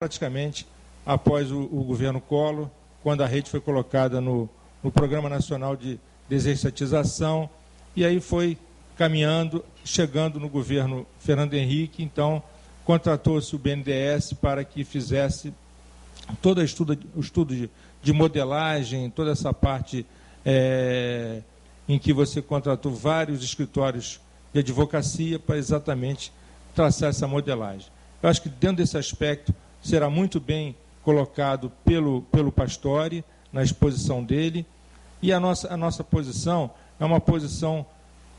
praticamente após o governo Collor, quando a rede foi colocada no Programa Nacional de Desestatização, e aí foi caminhando, chegando no governo Fernando Henrique. Então contratou-se o BNDES para que fizesse todo o estudo de modelagem, toda essa parte em que você contratou vários escritórios de advocacia para exatamente traçar essa modelagem. Eu acho que dentro desse aspecto será muito bem colocado pelo Pastore, na exposição dele, e a nossa posição é uma posição...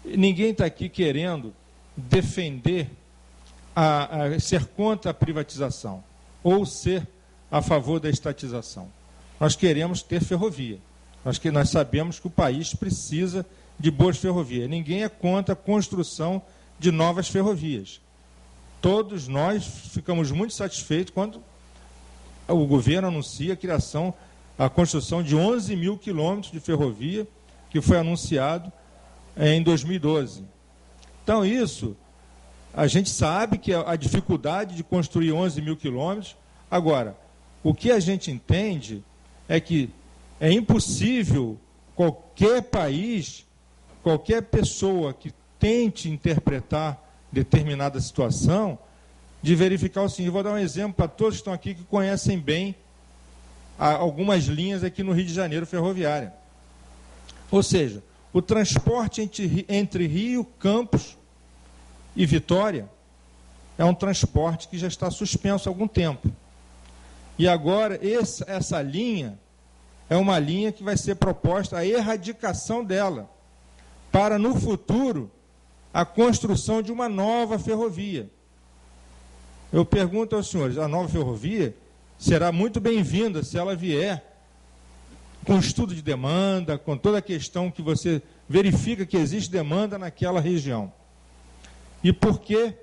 Ninguém está aqui querendo defender, ser contra a privatização ou ser a favor da estatização. Nós queremos ter ferrovia. Nós sabemos que o país precisa de boas ferrovias. Ninguém é contra a construção de novas ferrovias. Todos nós ficamos muito satisfeitos quando o governo anuncia a construção de 11 mil quilômetros de ferrovia, que foi anunciado em 2012. Então, isso, a gente sabe que a dificuldade de construir 11 mil quilômetros. Agora, o que a gente entende é que é impossível qualquer país, qualquer pessoa que tente interpretar determinada situação, de verificar o seguinte. Eu vou dar um exemplo para todos que estão aqui que conhecem bem algumas linhas aqui no Rio de Janeiro ferroviária. Ou seja, o transporte entre Rio, Campos e Vitória é um transporte que já está suspenso há algum tempo. E agora essa linha é uma linha que vai ser proposta a erradicação dela, para no futuro a construção de uma nova ferrovia. Eu pergunto aos senhores, a nova ferrovia será muito bem-vinda se ela vier com estudo de demanda, com toda a questão que você verifica que existe demanda naquela região. E por que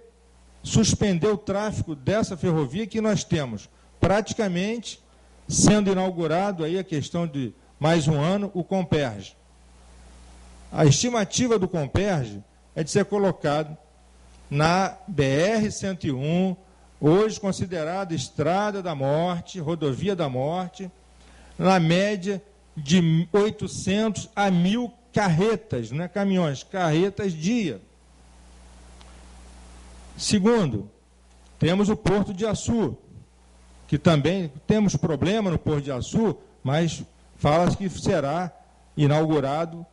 suspender o tráfego dessa ferrovia que nós temos praticamente sendo inaugurado, aí a questão de mais um ano, o Comperj? A estimativa do Comperj é de ser colocado na BR-101, hoje considerada estrada da morte, rodovia da morte, na média de 800 a 1.000 carretas, não é caminhões, carretas dia. Segundo, temos o Porto de Açu, que também temos problema no Porto de Açu, mas fala-se que será inaugurado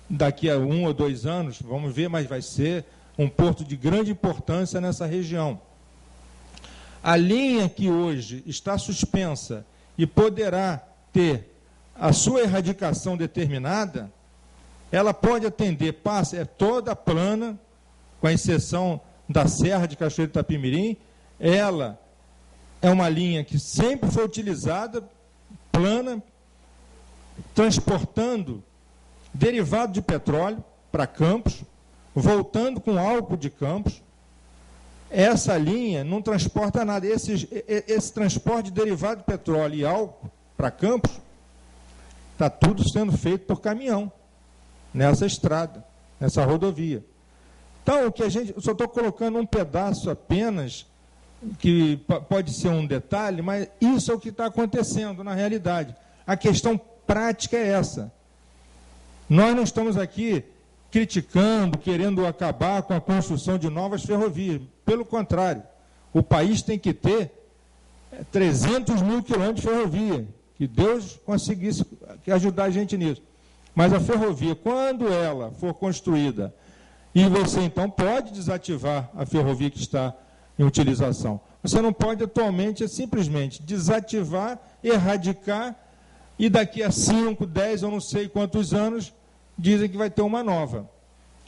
daqui a 1 ou 2 anos, vamos ver, mas vai ser um porto de grande importância nessa região. A linha que hoje está suspensa e poderá ter a sua erradicação determinada, ela pode atender, é toda plana, com a exceção da Serra de Cachoeiro de Itapemirim. Ela é uma linha que sempre foi utilizada, plana, transportando derivado de petróleo para Campos, voltando com álcool de Campos. Essa linha não transporta nada. Esse transporte de derivado de petróleo e álcool para Campos está tudo sendo feito por caminhão, nessa estrada, nessa rodovia. Então, eu só estou colocando um pedaço apenas, que pode ser um detalhe, mas isso é o que está acontecendo na realidade. A questão prática é essa. Nós não estamos aqui criticando, querendo acabar com a construção de novas ferrovias. Pelo contrário, o país tem que ter 300 mil quilômetros de ferrovia, que Deus conseguisse ajudar a gente nisso. Mas a ferrovia, quando ela for construída, e você então pode desativar a ferrovia que está em utilização. Você não pode atualmente simplesmente desativar, erradicar, e daqui a 5, 10, eu não sei quantos anos, dizem que vai ter uma nova.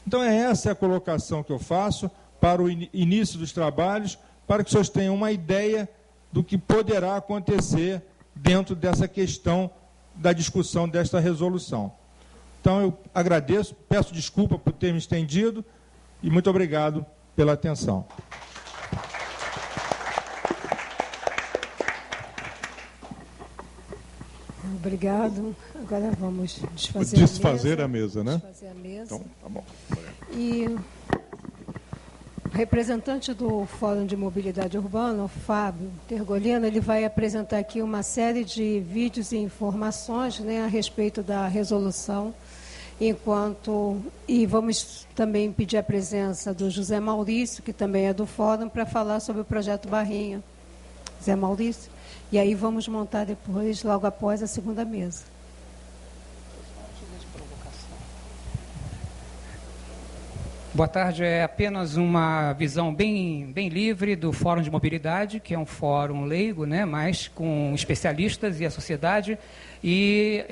Então, essa é a colocação que eu faço para o início dos trabalhos, para que os senhores tenham uma ideia do que poderá acontecer dentro dessa questão da discussão desta resolução. Então, eu agradeço, peço desculpa por ter me estendido e muito obrigado pela atenção. Obrigado. Agora vamos desfazer a mesa, né? Desfazer a mesa. Então, tá bom. E representante do Fórum de Mobilidade Urbana, o Fábio Tergolino, ele vai apresentar aqui uma série de vídeos e informações, né, a respeito da resolução, e vamos também pedir a presença do José Maurício, que também é do Fórum, para falar sobre o projeto Barrinha. José Maurício. E aí vamos montar depois, logo após, a segunda mesa. Boa tarde, é apenas uma visão bem livre do Fórum de Mobilidade, que é um fórum leigo, né, mas com especialistas e a sociedade, e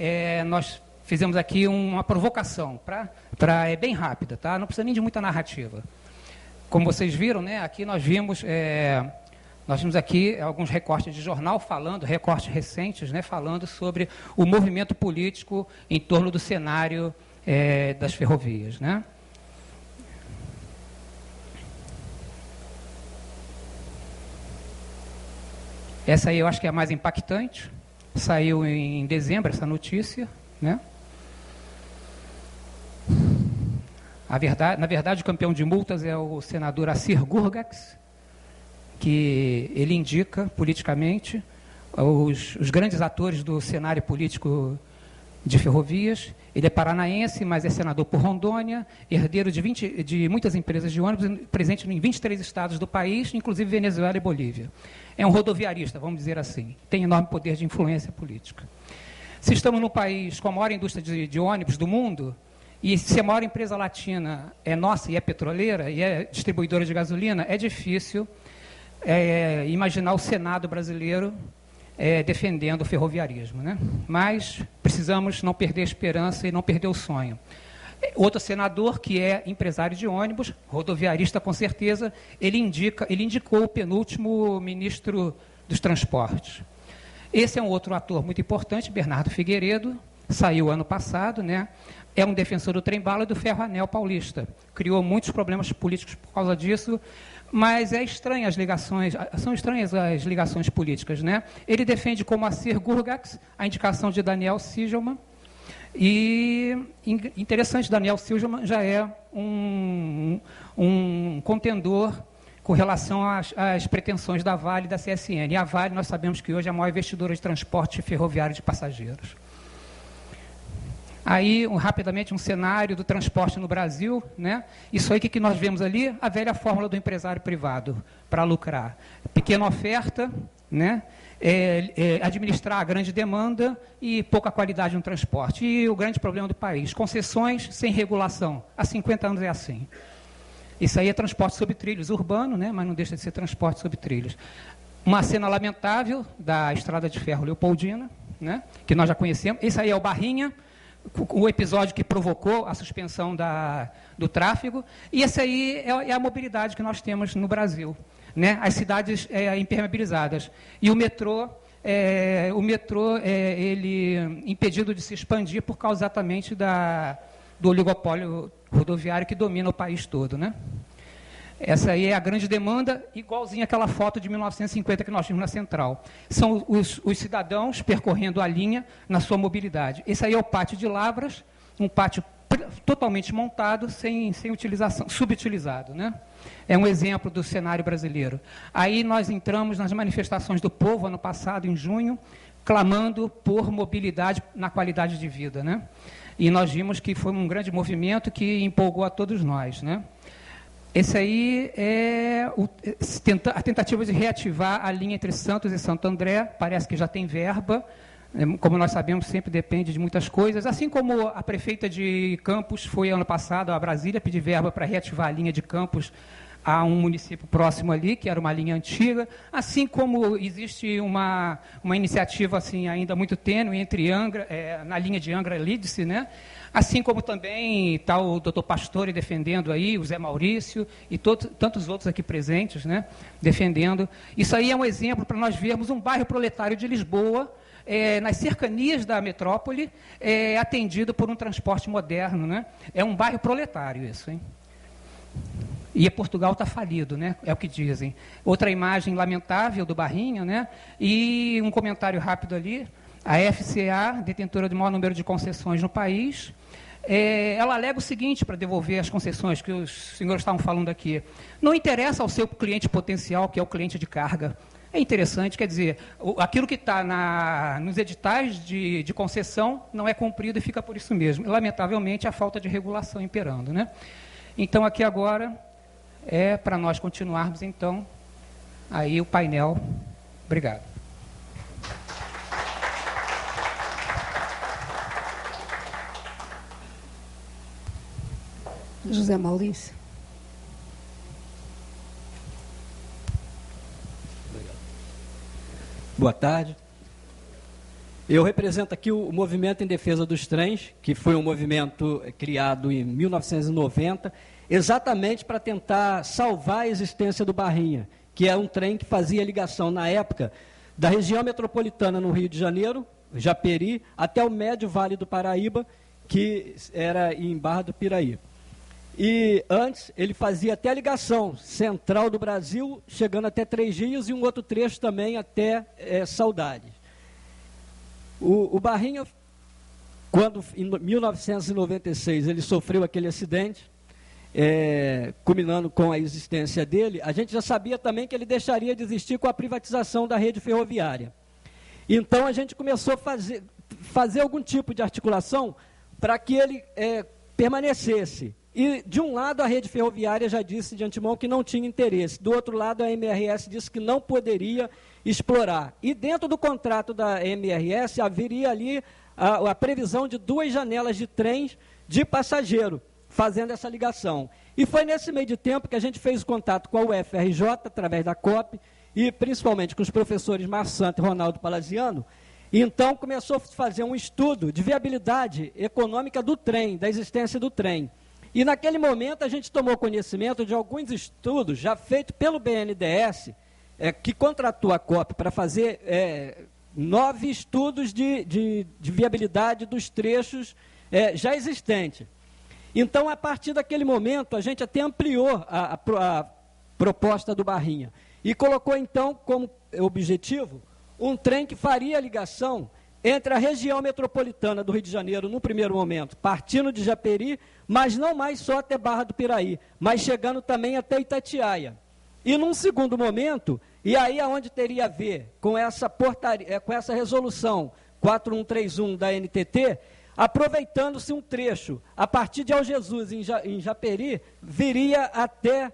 nós fizemos aqui uma provocação, é bem rápida, tá? Não precisa nem de muita narrativa. Como vocês viram, né, aqui nós vimos aqui alguns recortes de jornal recortes recentes, né, falando sobre o movimento político em torno do cenário das ferrovias, né? Essa aí eu acho que é a mais impactante. Saiu em dezembro essa notícia, né? Na verdade, o campeão de multas é o senador Assir Gurgax, que ele indica politicamente os grandes atores do cenário político de ferrovias. Ele é paranaense, mas é senador por Rondônia, herdeiro de muitas empresas de ônibus, presente em 23 estados do país, inclusive Venezuela e Bolívia. É um rodoviarista, vamos dizer assim, tem enorme poder de influência política. Se estamos num país com a maior indústria de ônibus do mundo, e se a maior empresa latina é nossa e é petroleira, e é distribuidora de gasolina, é difícil imaginar o Senado brasileiro defendendo o ferroviarismo, né? Mas precisamos não perder a esperança e não perder o sonho. Outro senador, que é empresário de ônibus, rodoviarista com certeza, ele indicou o penúltimo ministro dos transportes. Esse é um outro ator muito importante, Bernardo Figueiredo, saiu ano passado, né? É um defensor do trem-bala e do ferro-anel paulista. Criou muitos problemas políticos por causa disso, mas são estranhas as ligações políticas, né? Ele defende como Assir Gurgax a indicação de Daniel Silgerman, e interessante, Daniel Silgerman já é um contendor com relação às pretensões da Vale e da CSN. E a Vale, nós sabemos que hoje é a maior investidora de transporte ferroviário de passageiros. Aí, rapidamente, um cenário do transporte no Brasil, né? Isso aí que nós vemos ali, a velha fórmula do empresário privado para lucrar. Pequena oferta, né? Administrar a grande demanda e pouca qualidade no transporte. E o grande problema do país, concessões sem regulação. Há 50 anos é assim. Isso aí é transporte sobre trilhos urbano, né? Mas não deixa de ser transporte sobre trilhos. Uma cena lamentável da Estrada de Ferro Leopoldina, né? Que nós já conhecemos. Esse aí é o Barrinha, o episódio que provocou a suspensão do tráfego. E essa aí é a mobilidade que nós temos no Brasil, né? As cidades impermeabilizadas. E o metrô, ele impedido de se expandir por causa exatamente do oligopólio rodoviário que domina o país todo, né? Essa aí é a grande demanda, igualzinha àquela foto de 1950 que nós vimos na Central. São os cidadãos percorrendo a linha na sua mobilidade. Esse aí é o Pátio de Lavras, um pátio totalmente montado, sem utilização, subutilizado, né? É um exemplo do cenário brasileiro. Aí nós entramos nas manifestações do povo, ano passado, em junho, clamando por mobilidade na qualidade de vida, né? E nós vimos que foi um grande movimento que empolgou a todos nós, né? Esse aí é a tentativa de reativar a linha entre Santos e Santo André, parece que já tem verba, como nós sabemos, sempre depende de muitas coisas, assim como a prefeita de Campos foi ano passado a Brasília pedir verba para reativar a linha de Campos a um município próximo ali, que era uma linha antiga, assim como existe uma iniciativa assim, ainda muito tênue entre Angra, na linha de Angra-Lídice, né? Assim como também está o doutor Pastore defendendo aí, o Zé Maurício e tantos outros aqui presentes, né? Defendendo. Isso aí é um exemplo para nós vermos um bairro proletário de Lisboa, nas cercanias da metrópole, atendido por um transporte moderno, né? É um bairro proletário isso, hein? E Portugal está falido, né? É o que dizem. Outra imagem lamentável do Barrinha, né? E um comentário rápido ali. A FCA, detentora do maior número de concessões no país, ela alega o seguinte para devolver as concessões que os senhores estavam falando aqui. Não interessa ao seu cliente potencial, que é o cliente de carga. É interessante, quer dizer, aquilo que está nos editais de concessão não é cumprido e fica por isso mesmo. E, lamentavelmente, a falta de regulação imperando, né? Então, aqui agora é para nós continuarmos, então, aí o painel. Obrigado. José Maurício. Boa tarde. Eu represento aqui o Movimento em Defesa dos Trens, que foi um movimento criado em 1990, exatamente para tentar salvar a existência do Barrinha, que é um trem que fazia ligação, na época, da região metropolitana no Rio de Janeiro, Japeri, até o Médio Vale do Paraíba, que era em Barra do Piraí. E antes ele fazia até a ligação central do Brasil, chegando até Três Rios, e um outro trecho também até Saudades. O Barrinha, quando em 1996 ele sofreu aquele acidente, culminando com a existência dele, a gente já sabia também que ele deixaria de existir com a privatização da rede ferroviária. Então a gente começou a fazer algum tipo de articulação para que ele permanecesse. E, de um lado, a rede ferroviária já disse de antemão que não tinha interesse. Do outro lado, a MRS disse que não poderia explorar. E, dentro do contrato da MRS, haveria ali a previsão de 2 janelas de trens de passageiro, fazendo essa ligação. E foi nesse meio de tempo que a gente fez o contato com a UFRJ, através da COP, e principalmente com os professores Márcio Santos e Ronaldo Palaziano. E então começou a fazer um estudo de viabilidade econômica do trem, da existência do trem. E naquele momento a gente tomou conhecimento de alguns estudos já feitos pelo BNDES, que contratou a COP para fazer 9 estudos de viabilidade dos trechos já existentes. Então, a partir daquele momento, a gente até ampliou a proposta do Barrinha e colocou, então, como objetivo, um trem que faria a ligação entre a região metropolitana do Rio de Janeiro, no primeiro momento, partindo de Japeri, mas não mais só até Barra do Piraí, mas chegando também até Itatiaia. E num segundo momento, e aí aonde teria a ver com essa portaria, com essa resolução 4131 da NTT, aproveitando-se um trecho, a partir de Algesus, em Japeri, viria até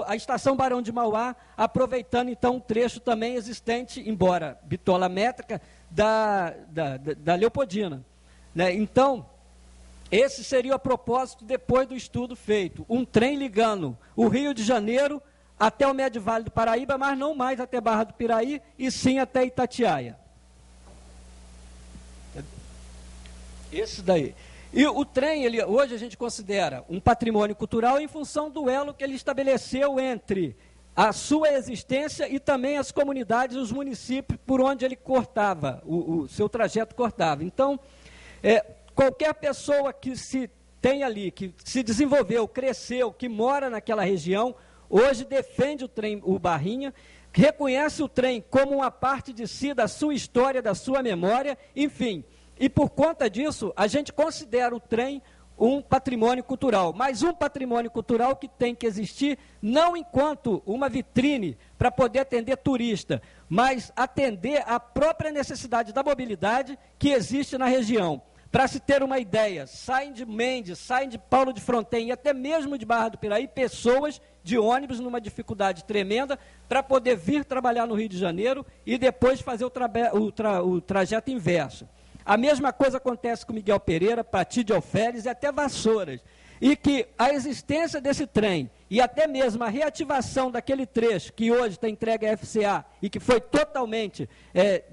a estação Barão de Mauá, aproveitando então um trecho também existente, embora bitola métrica, da Leopoldina. Né? Então, esse seria o propósito depois do estudo feito. Um trem ligando o Rio de Janeiro até o Médio Vale do Paraíba, mas não mais até Barra do Piraí, e sim até Itatiaia. Esse daí. E o trem, hoje a gente considera um patrimônio cultural em função do elo que ele estabeleceu entre a sua existência e também as comunidades, os municípios por onde ele cortava, o seu trajeto cortava. Então, qualquer pessoa que se tem ali, que se desenvolveu, cresceu, que mora naquela região, hoje defende o trem, o Barrinha, reconhece o trem como uma parte de si, da sua história, da sua memória, enfim. E por conta disso, a gente considera o trem um patrimônio cultural, mas um patrimônio cultural que tem que existir não enquanto uma vitrine para poder atender turista, mas atender à própria necessidade da mobilidade que existe na região. Para se ter uma ideia, saem de Mendes, saem de Paulo de Fronten e até mesmo de Barra do Piraí, pessoas de ônibus numa dificuldade tremenda para poder vir trabalhar no Rio de Janeiro e depois fazer o trajeto inverso. A mesma coisa acontece com Miguel Pereira, Pati de Alferes e até Vassouras. E que a existência desse trem e até mesmo a reativação daquele trecho que hoje está entregue à FCA e que foi totalmente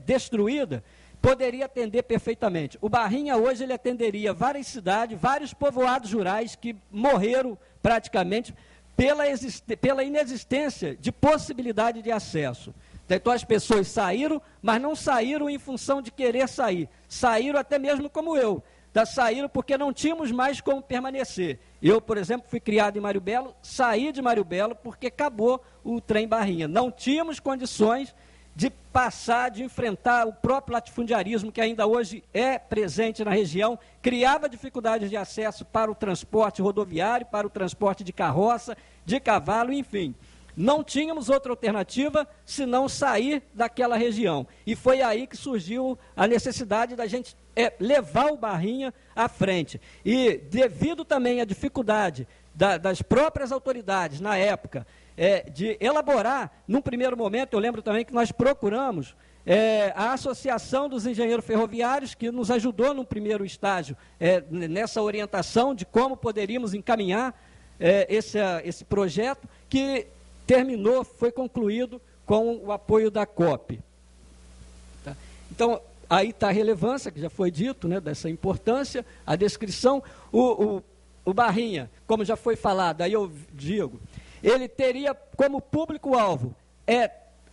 destruída, poderia atender perfeitamente. O Barrinha hoje ele atenderia várias cidades, vários povoados rurais que morreram praticamente pela inexistência de possibilidade de acesso. Então as pessoas saíram, mas não saíram em função de querer sair. Saíram até mesmo como eu. Saíram porque não tínhamos mais como permanecer. Eu, por exemplo, fui criado em Mário Belo, saí de Mário Belo porque acabou o trem Barrinha. Não tínhamos condições de passar, de enfrentar o próprio latifundiarismo que ainda hoje é presente na região, criava dificuldades de acesso para o transporte rodoviário, para o transporte de carroça, de cavalo, enfim. Não tínhamos outra alternativa senão sair daquela região. E foi aí que surgiu a necessidade da gente levar o Barrinha à frente. E devido também à dificuldade das próprias autoridades, na época, de elaborar, num primeiro momento, eu lembro também que nós procuramos a Associação dos Engenheiros Ferroviários, que nos ajudou num primeiro estágio, nessa orientação de como poderíamos encaminhar esse projeto, que terminou, foi concluído com o apoio da COP. Tá? Então, aí está a relevância, que já foi dito, né, dessa importância, a descrição. O Barrinha, como já foi falado, aí eu digo, ele teria como público-alvo,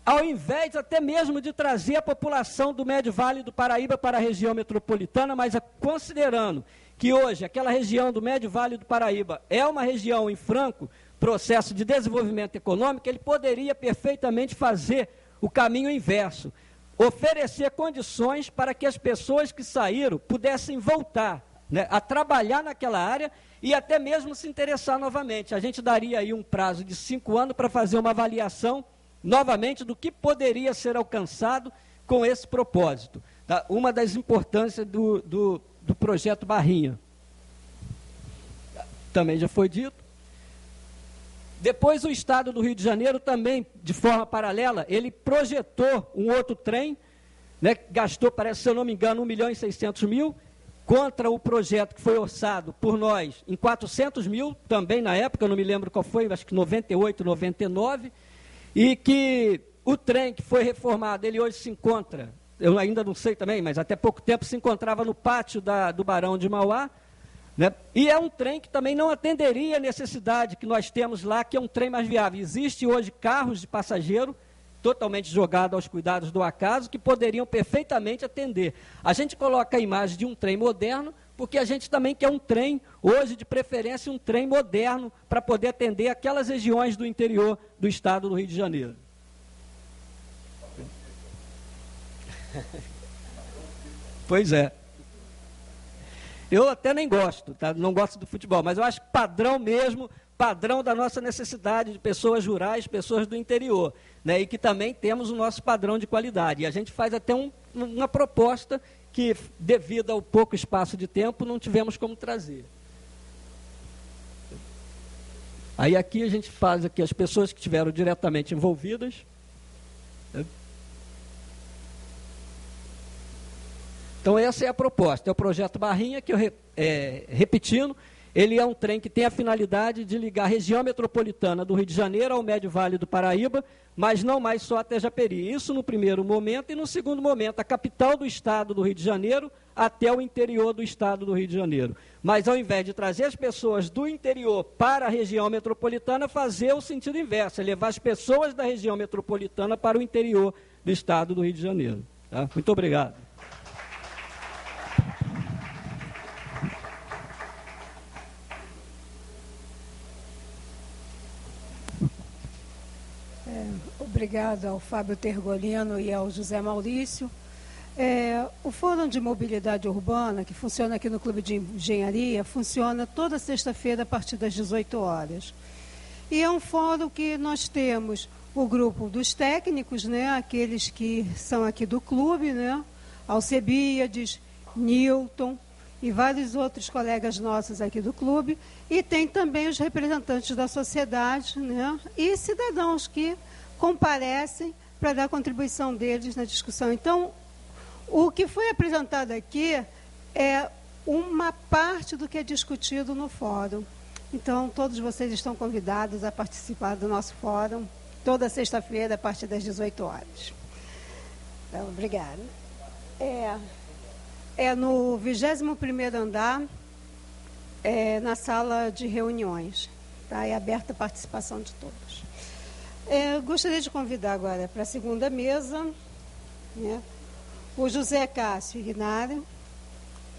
ao invés até mesmo de trazer a população do Médio Vale do Paraíba para a região metropolitana, mas considerando que hoje aquela região do Médio Vale do Paraíba é uma região em franco processo de desenvolvimento econômico, ele poderia perfeitamente fazer o caminho inverso, oferecer condições para que as pessoas que saíram pudessem voltar, né, a trabalhar naquela área e até mesmo se interessar novamente. A gente daria aí um prazo de 5 anos para fazer uma avaliação novamente do que poderia ser alcançado com esse propósito. Tá? Uma das importâncias do projeto Barrinha. Também já foi dito. Depois o Estado do Rio de Janeiro também, de forma paralela, ele projetou um outro trem, né, gastou, parece, se eu não me engano, 1.600.000, contra o projeto que foi orçado por nós em 400 mil, também na época, eu não me lembro qual foi, acho que 98, 99, e que o trem que foi reformado, ele hoje se encontra, eu ainda não sei também, mas até pouco tempo se encontrava no pátio do Barão de Mauá, né? E é um trem que também não atenderia a necessidade que nós temos lá, que é um trem mais viável. Existe hoje carros de passageiro totalmente jogados aos cuidados do acaso, que poderiam perfeitamente atender. A gente coloca a imagem de um trem moderno, porque a gente também quer um trem, hoje de preferência um trem moderno, para poder atender aquelas regiões do interior do estado do Rio de Janeiro. Pois é. Eu até nem gosto, tá? Não gosto do futebol, mas eu acho que padrão mesmo, padrão da nossa necessidade de pessoas rurais, pessoas do interior, né? E que também temos o nosso padrão de qualidade. E a gente faz até uma proposta que, devido ao pouco espaço de tempo, não tivemos como trazer. Aí aqui a gente faz aqui as pessoas que estiveram diretamente envolvidas. Né? Então, essa é a proposta, é o projeto Barrinha, que, repetindo, ele é um trem que tem a finalidade de ligar a região metropolitana do Rio de Janeiro ao Médio Vale do Paraíba, mas não mais só até Japeri. Isso no primeiro momento, e no segundo momento, a capital do estado do Rio de Janeiro até o interior do estado do Rio de Janeiro. Mas, ao invés de trazer as pessoas do interior para a região metropolitana, fazer o sentido inverso, é levar as pessoas da região metropolitana para o interior do estado do Rio de Janeiro. Tá? Muito obrigado. Obrigada ao Fábio Tergolino e ao José Maurício. O Fórum de Mobilidade Urbana, que funciona aqui no Clube de Engenharia, funciona toda sexta-feira a partir das 18 horas. E é um fórum que nós temos o grupo dos técnicos, né, aqueles que são aqui do clube, né, Alcebiades, Newton e vários outros colegas nossos aqui do clube, e tem também os representantes da sociedade, né, e cidadãos que comparecem para dar a contribuição deles na discussão. Então, o que foi apresentado aqui é uma parte do que é discutido no fórum. Então, todos vocês estão convidados a participar do nosso fórum toda sexta-feira, a partir das 18 horas. Então, obrigada. No 21º andar, na sala de reuniões. Tá? É aberta a participação de todos. Gostaria de convidar agora para a segunda mesa, né, o José Cássio Ignari,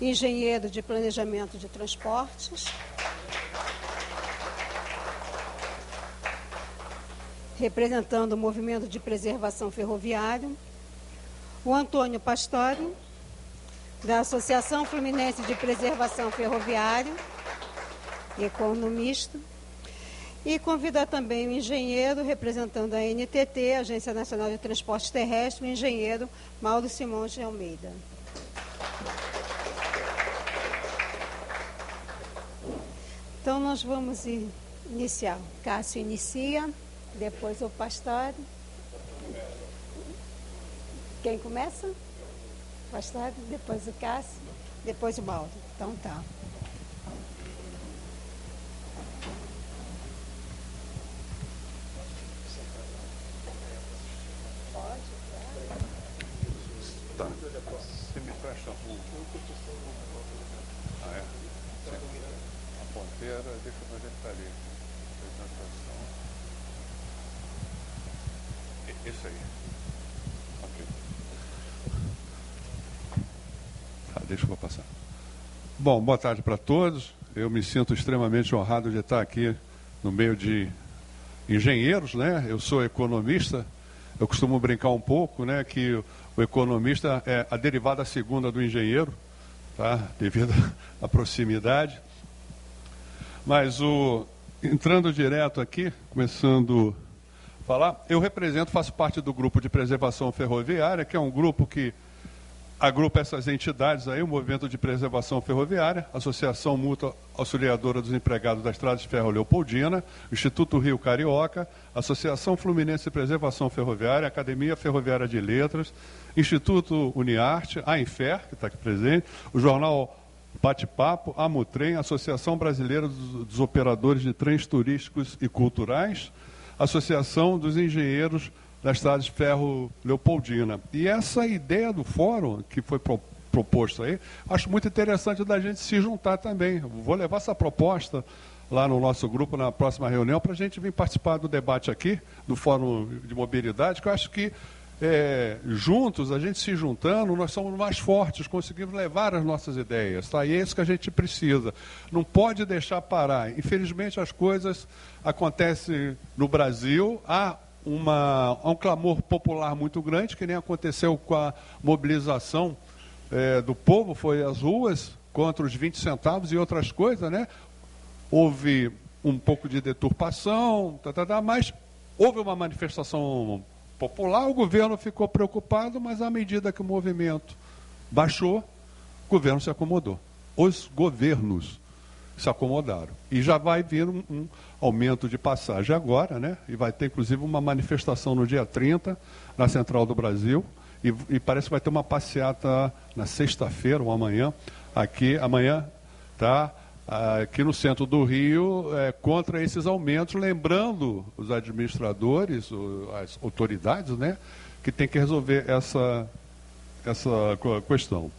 engenheiro de planejamento de transportes. representando o Movimento de Preservação Ferroviária, o Antônio Pastore, da Associação Fluminense de Preservação Ferroviária, economista, e convidar também o engenheiro, representando a NTT, Agência Nacional de Transporte Terrestre, o engenheiro Mauro Simões de Almeida. Então, nós vamos iniciar. Cássio inicia, depois o Pastore. Quem começa? Pastore, depois o Cássio, depois o Mauro. Então, tá. Tá. Você me presta um. Ah, é? Sim. A ponteira, deixa eu ver que ali. Apresentação. Esse aí. Ok. Tá, deixa eu passar. Bom, boa tarde para todos. Eu me sinto extremamente honrado de estar aqui no meio de engenheiros, né? Eu sou economista. Eu costumo brincar um pouco, né, que o economista é a derivada segunda do engenheiro, tá, devido à proximidade. Mas entrando direto aqui, começando a falar, eu faço parte do grupo de preservação ferroviária, que é um grupo que agrupa essas entidades aí, o Movimento de Preservação Ferroviária, Associação Mútua Auxiliadora dos Empregados da Estrada de Ferro Leopoldina, Instituto Rio Carioca, Associação Fluminense de Preservação Ferroviária, Academia Ferroviária de Letras, Instituto Uniarte, a Infer, que está aqui presente, o jornal Bate-Papo, a Mutrem, Associação Brasileira dos Operadores de Trens Turísticos e Culturais, Associação dos Engenheiros da Estrada de Ferro Leopoldina. E essa ideia do fórum que foi proposto aí, acho muito interessante da gente se juntar também. Vou levar essa proposta lá no nosso grupo na próxima reunião para a gente vir participar do debate aqui, do Fórum de Mobilidade, que eu acho que juntos, a gente se juntando, nós somos mais fortes, conseguimos levar as nossas ideias. Tá? E é isso que a gente precisa. Não pode deixar parar. Infelizmente, as coisas acontecem no Brasil, há um clamor popular muito grande, que nem aconteceu com a mobilização do povo, foi às ruas contra os 20 centavos e outras coisas, né? Houve um pouco de deturpação, mas houve uma manifestação popular, o governo ficou preocupado, mas à medida que o movimento baixou, o governo se acomodou. Os governos se acomodaram. E já vai vir um aumento de passagem agora, né? E vai ter, inclusive, uma manifestação no dia 30, na Central do Brasil, e parece que vai ter uma passeata na sexta-feira ou amanhã, tá? Aqui no centro do Rio, contra esses aumentos, lembrando os administradores, as autoridades, né, que tem que resolver essa questão.